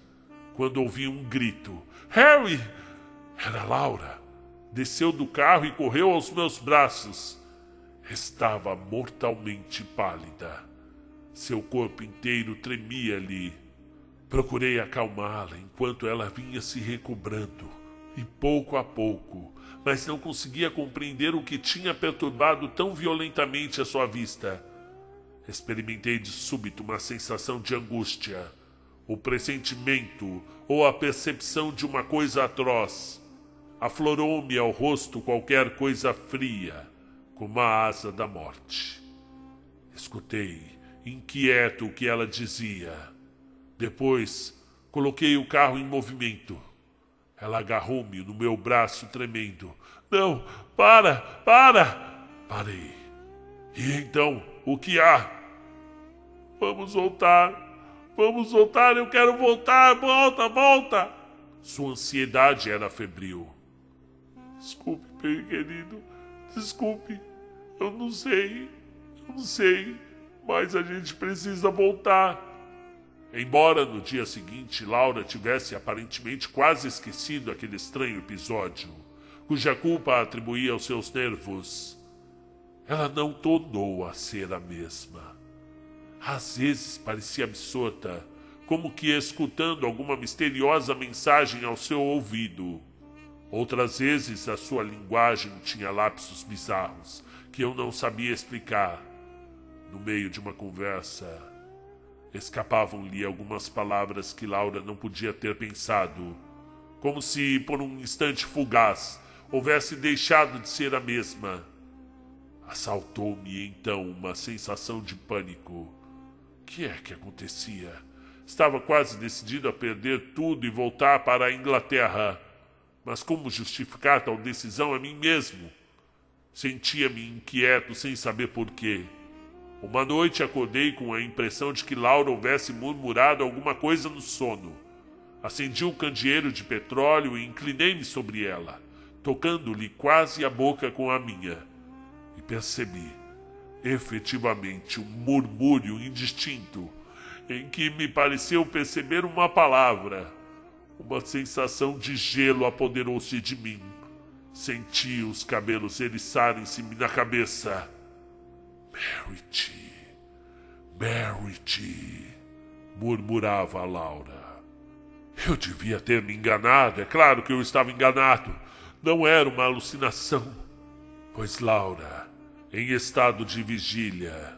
quando ouvi um grito. Harry! Era Laura. Desceu do carro e correu aos meus braços. Estava mortalmente pálida. Seu corpo inteiro tremia-lhe. Procurei acalmá-la enquanto ela vinha se recobrando. E pouco a pouco, mas não conseguia compreender o que tinha perturbado tão violentamente a sua vista. Experimentei de súbito uma sensação de angústia, o pressentimento ou a percepção de uma coisa atroz. Aflorou-me ao rosto qualquer coisa fria, como a asa da morte. Escutei, inquieto, o que ela dizia. Depois, coloquei o carro em movimento. Ela agarrou-me no meu braço tremendo. Não, para! Parei. E então, o que há? Vamos voltar, eu quero voltar, volta! Sua ansiedade era febril. Desculpe, bem querido, desculpe, eu não sei, mas a gente precisa voltar. Embora no dia seguinte Laura tivesse aparentemente quase esquecido aquele estranho episódio, cuja culpa atribuía aos seus nervos, ela não tornou a ser a mesma. Às vezes parecia absorta, como que escutando alguma misteriosa mensagem ao seu ouvido. Outras vezes a sua linguagem tinha lapsos bizarros que eu não sabia explicar. No meio de uma conversa, escapavam-lhe algumas palavras que Laura não podia ter pensado, como se, por um instante fugaz, houvesse deixado de ser a mesma. Assaltou-me então uma sensação de pânico. O que é que acontecia? Estava quase decidido a perder tudo e voltar para a Inglaterra. Mas como justificar tal decisão a mim mesmo? Sentia-me inquieto sem saber porquê. Uma noite acordei com a impressão de que Laura houvesse murmurado alguma coisa no sono. Acendi o candeeiro de petróleo e inclinei-me sobre ela, tocando-lhe quase a boca com a minha. E percebi, efetivamente, um murmúrio indistinto, em que me pareceu perceber uma palavra. Uma sensação de gelo apoderou-se de mim. Senti os cabelos eriçarem-se-me na cabeça. Merit, murmurava a Laura. Eu devia ter me enganado, é claro que eu estava enganado. Não era uma alucinação. Pois Laura, em estado de vigília,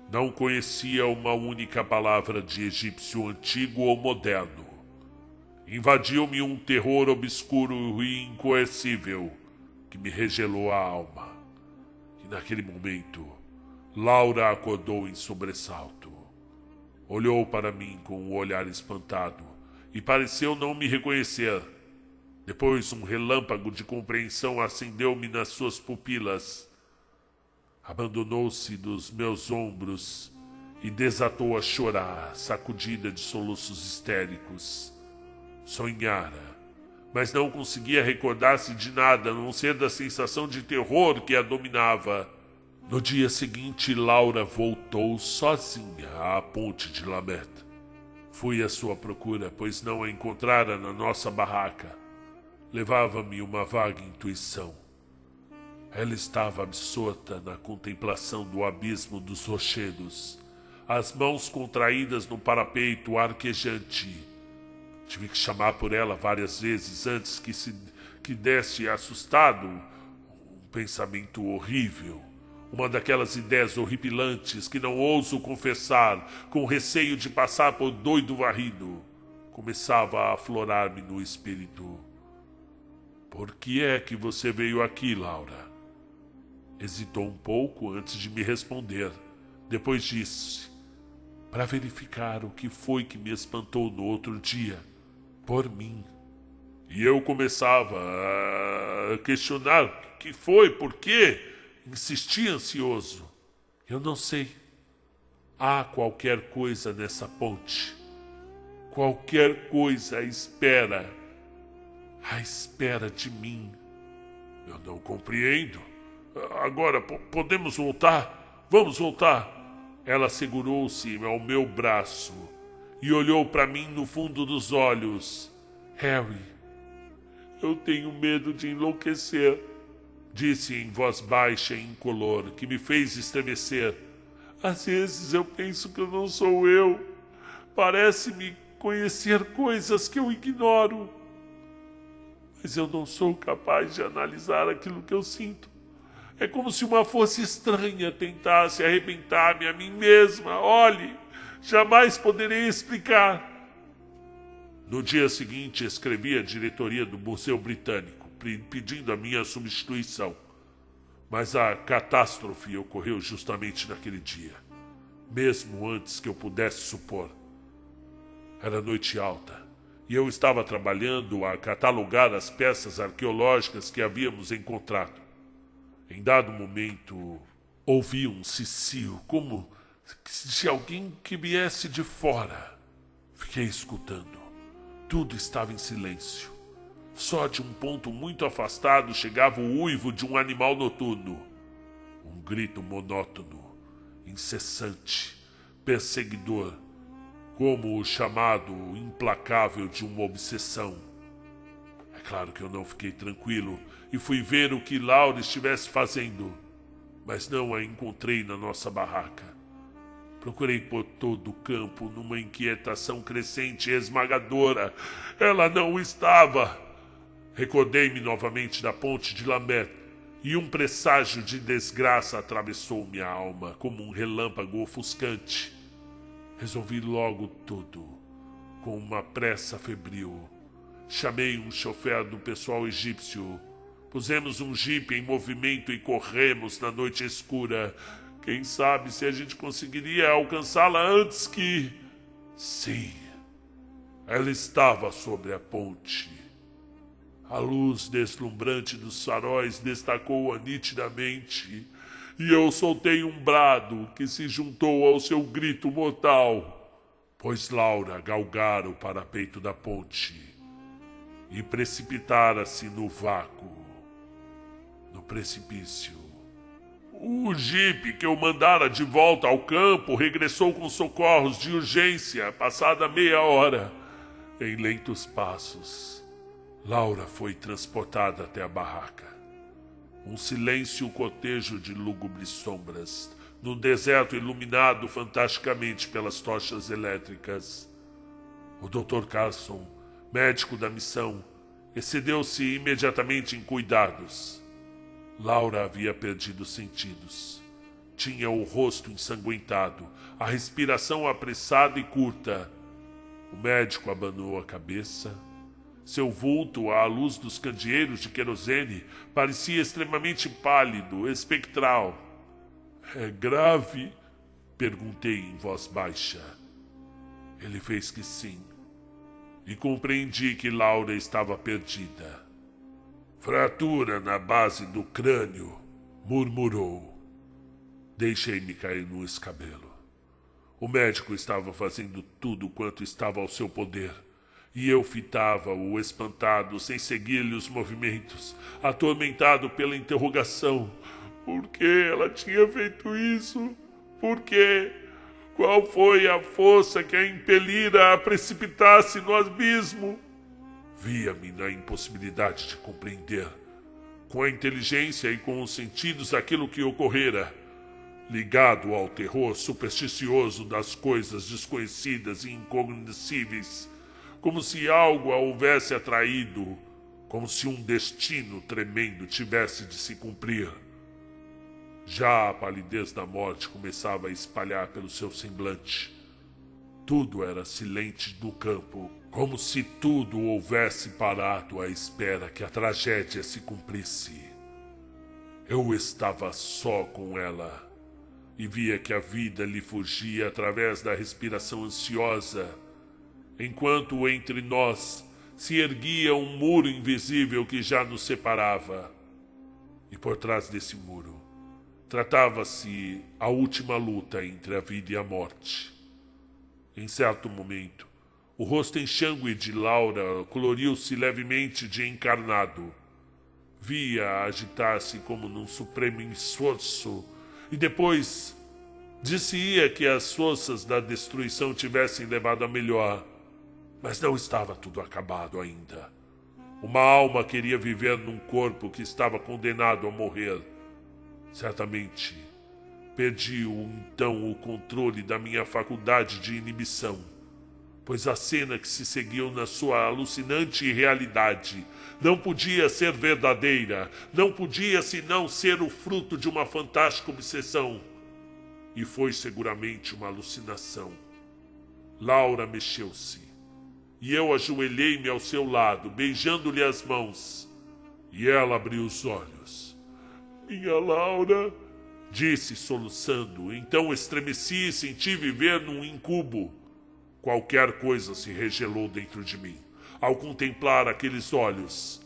não conhecia uma única palavra de egípcio antigo ou moderno. Invadiu-me um terror obscuro e incoercível que me regelou a alma. E naquele momento, Laura acordou em sobressalto. Olhou para mim com um olhar espantado e pareceu não me reconhecer. Depois um relâmpago de compreensão acendeu-me nas suas pupilas. Abandonou-se dos meus ombros e desatou a chorar, sacudida de soluços histéricos. Sonhara, mas não conseguia recordar-se de nada, a não ser da sensação de terror que a dominava. No dia seguinte, Laura voltou sozinha à ponte de Lamet. Fui à sua procura, pois não a encontrara na nossa barraca. Levava-me uma vaga intuição. Ela estava absorta na contemplação do abismo dos rochedos, as mãos contraídas no parapeito arquejante. Tive que chamar por ela várias vezes antes que desse assustado um pensamento horrível. Uma daquelas ideias horripilantes que não ouso confessar, com receio de passar por doido varrido, começava a aflorar-me no espírito. Por que é que você veio aqui, Laura? Hesitou um pouco antes de me responder. Depois disse: para verificar o que foi que me espantou no outro dia, por mim. E eu começava a questionar o que foi, por quê? Insisti ansioso. Eu não sei. Há qualquer coisa nessa ponte. Qualquer coisa à espera de mim. Eu não compreendo. Agora, podemos voltar? Vamos voltar. Ela segurou-se ao meu braço e olhou para mim no fundo dos olhos. Harry, eu tenho medo de enlouquecer, disse em voz baixa e incolor, que me fez estremecer. Às vezes eu penso que eu não sou eu. Parece-me conhecer coisas que eu ignoro. Mas eu não sou capaz de analisar aquilo que eu sinto. É como se uma força estranha tentasse arrebentar-me a mim mesma. Olhe, jamais poderei explicar. No dia seguinte, escrevi à diretoria do Museu Britânico, pedindo a minha substituição. Mas a catástrofe ocorreu justamente naquele dia, mesmo antes que eu pudesse supor. Era noite alta, e eu estava trabalhando a catalogar as peças arqueológicas que havíamos encontrado. Em dado momento, ouvi um cicio, como se alguém que viesse de fora. Fiquei escutando. Tudo estava em silêncio. Só de um ponto muito afastado chegava o uivo de um animal noturno. Um grito monótono, incessante, perseguidor, como o chamado implacável de uma obsessão. É claro que eu não fiquei tranquilo e fui ver o que Laura estivesse fazendo, mas não a encontrei na nossa barraca. Procurei por todo o campo numa inquietação crescente e esmagadora. Ela não estava. Recordei-me novamente da ponte de Lambert e um presságio de desgraça atravessou minha alma como um relâmpago ofuscante. Resolvi logo tudo, com uma pressa febril. Chamei um chofer do pessoal egípcio. Pusemos um jipe em movimento e corremos na noite escura. Quem sabe se a gente conseguiria alcançá-la antes que... Sim, ela estava sobre a ponte. A luz deslumbrante dos faróis destacou-a nitidamente, e eu soltei um brado que se juntou ao seu grito mortal, pois Laura galgara o parapeito da ponte e precipitara-se no vácuo, no precipício. O jipe que eu mandara de volta ao campo regressou com socorros de urgência, passada meia hora. Em lentos passos, Laura foi transportada até a barraca. Um silêncio cotejo de lúgubres sombras, num deserto iluminado fantasticamente pelas tochas elétricas. O Dr. Carson, médico da missão, excedeu-se imediatamente em cuidados. Laura havia perdido os sentidos. Tinha o rosto ensanguentado, a respiração apressada e curta. O médico abanou a cabeça. Seu vulto, à luz dos candeeiros de querosene, parecia extremamente pálido, espectral. É grave? Perguntei em voz baixa. Ele fez que sim, e compreendi que Laura estava perdida. Fratura na base do crânio, murmurou. Deixei-me cair no escabelo. O médico estava fazendo tudo quanto estava ao seu poder, e eu fitava-o espantado, sem seguir-lhe os movimentos, atormentado pela interrogação. Por que ela tinha feito isso? Por quê? Qual foi a força que a impelira a precipitar-se no abismo? Via-me na impossibilidade de compreender, com a inteligência e com os sentidos, aquilo que ocorrera, ligado ao terror supersticioso das coisas desconhecidas e incognoscíveis, como se algo a houvesse atraído, como se um destino tremendo tivesse de se cumprir. Já a palidez da morte começava a espalhar pelo seu semblante. Tudo era silente no campo, como se tudo houvesse parado à espera que a tragédia se cumprisse. Eu estava só com ela e via que a vida lhe fugia através da respiração ansiosa, enquanto entre nós se erguia um muro invisível que já nos separava. E por trás desse muro tratava-se a última luta entre a vida e a morte. Em certo momento, o rosto enxangue de Laura coloriu-se levemente de encarnado. Via agitar-se como num supremo esforço, e depois disse-ia que as forças da destruição tivessem levado a melhor. Mas não estava tudo acabado ainda. Uma alma queria viver num corpo que estava condenado a morrer. Certamente, perdi então o controle da minha faculdade de inibição, pois a cena que se seguiu na sua alucinante realidade não podia ser verdadeira, não podia senão ser o fruto de uma fantástica obsessão. E foi seguramente uma alucinação. Laura mexeu-se, e eu ajoelhei-me ao seu lado, beijando-lhe as mãos, e ela abriu os olhos. Minha Laura, disse soluçando. Então estremeci e senti viver num incubo. Qualquer coisa se regelou dentro de mim ao contemplar aqueles olhos,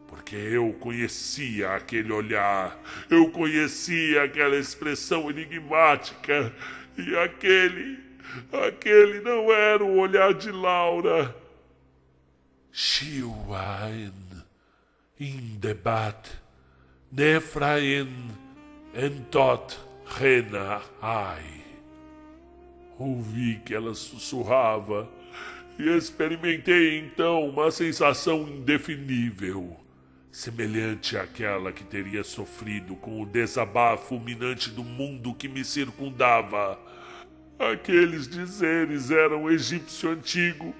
porque eu conhecia aquele olhar, eu conhecia aquela expressão enigmática, e aquele não era o olhar de Laura. She wine in the bat Nefraim entot rena ai. Ouvi que ela sussurrava e experimentei então uma sensação indefinível, semelhante àquela que teria sofrido com o desabafo fulminante do mundo que me circundava. Aqueles dizeres eram egípcio antigo,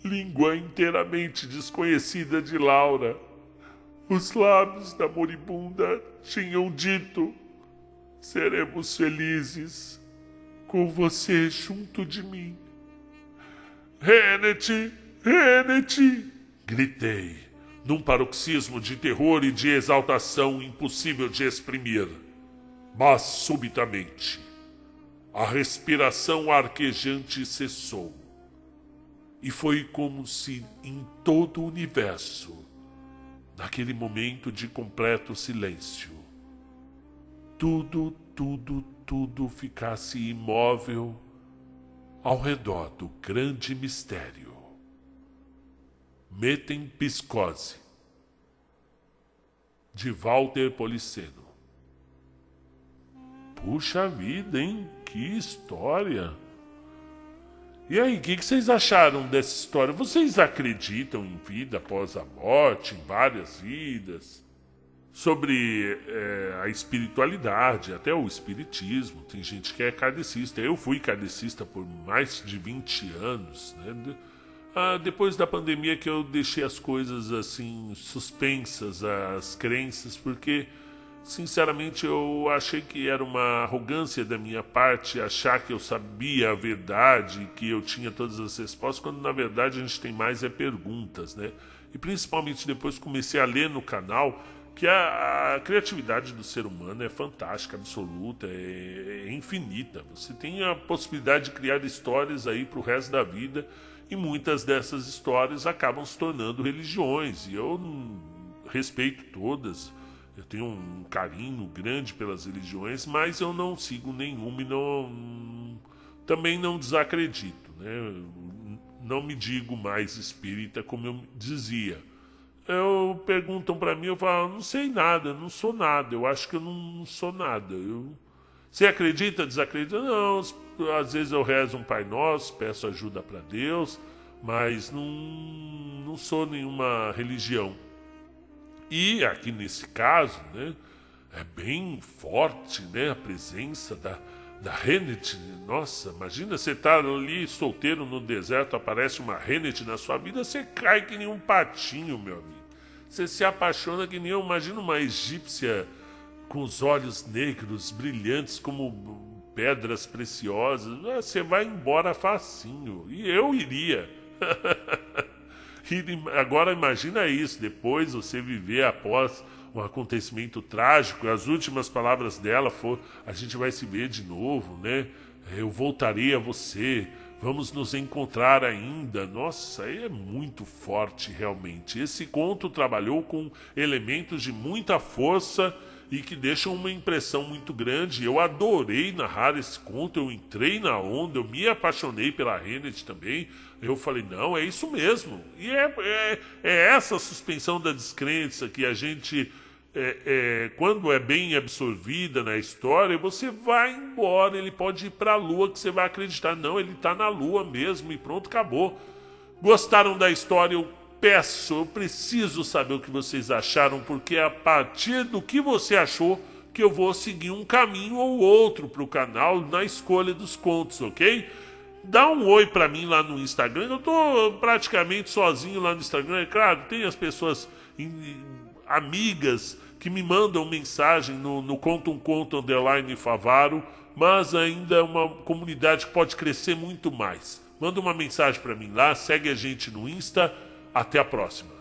língua inteiramente desconhecida de Laura. Os lábios da moribunda tinham dito: seremos felizes com você junto de mim. Renet, Renet! Gritei, num paroxismo de terror e de exaltação impossível de exprimir. Mas subitamente, a respiração arquejante cessou. E foi como se em todo o universo, naquele momento de completo silêncio, tudo ficasse imóvel ao redor do grande mistério. Metempsicose, de Walter Policeno. Puxa vida, hein? Que história! E aí, o que vocês acharam dessa história? Vocês acreditam em vida após a morte, em várias vidas? Sobre a espiritualidade, até o espiritismo. Tem gente que é kardecista. Eu fui kardecista por mais de 20 anos, né? Depois da pandemia que eu deixei as coisas assim suspensas, as crenças, porque sinceramente eu achei que era uma arrogância da minha parte achar que eu sabia a verdade, que eu tinha todas as respostas, quando na verdade a gente tem mais perguntas, né? E principalmente depois comecei a ler no canal que a criatividade do ser humano é fantástica, absoluta, é infinita. Você tem a possibilidade de criar histórias aí para o resto da vida, e muitas dessas histórias acabam se tornando religiões, e eu respeito todas. Eu tenho um carinho grande pelas religiões, mas eu não sigo nenhuma e também não desacredito, né? Não me digo mais espírita como eu dizia. Perguntam para mim, eu falo, não sei nada, não sou nada, eu acho que eu não sou nada. Você acredita, desacredita? Não, às vezes eu rezo um Pai Nosso, peço ajuda para Deus, mas não sou nenhuma religião. E aqui nesse caso, né, é bem forte, né, a presença da Rennet. Nossa, imagina você tá ali solteiro no deserto, aparece uma Rennet na sua vida, você cai que nem um patinho, meu amigo. Você se apaixona que nem imagina uma egípcia com os olhos negros, brilhantes como pedras preciosas. Você vai embora facinho. E eu iria. Agora imagina isso, depois você viver após um acontecimento trágico, as últimas palavras dela foram: a gente vai se ver de novo, né? Eu voltarei a você, vamos nos encontrar ainda. Nossa, aí é muito forte realmente. Esse conto trabalhou com elementos de muita força e que deixam uma impressão muito grande. Eu adorei narrar esse conto, eu entrei na onda, eu me apaixonei pela Rennet também. Eu falei, não, é isso mesmo. E é essa suspensão da descrença que a gente, quando é bem absorvida na história, você vai embora, ele pode ir para a lua que você vai acreditar. Não, ele está na lua mesmo e pronto, acabou. Gostaram da história? Eu preciso saber o que vocês acharam, porque é a partir do que você achou que eu vou seguir um caminho ou outro para o canal na escolha dos contos, ok? Dá um oi pra mim lá no Instagram. Eu tô praticamente sozinho lá no Instagram. É claro, tem as pessoas amigas que me mandam mensagem no Conta um Conto _Favaro, mas ainda é uma comunidade que pode crescer muito mais. Manda uma mensagem pra mim lá, segue a gente no Insta. Até a próxima.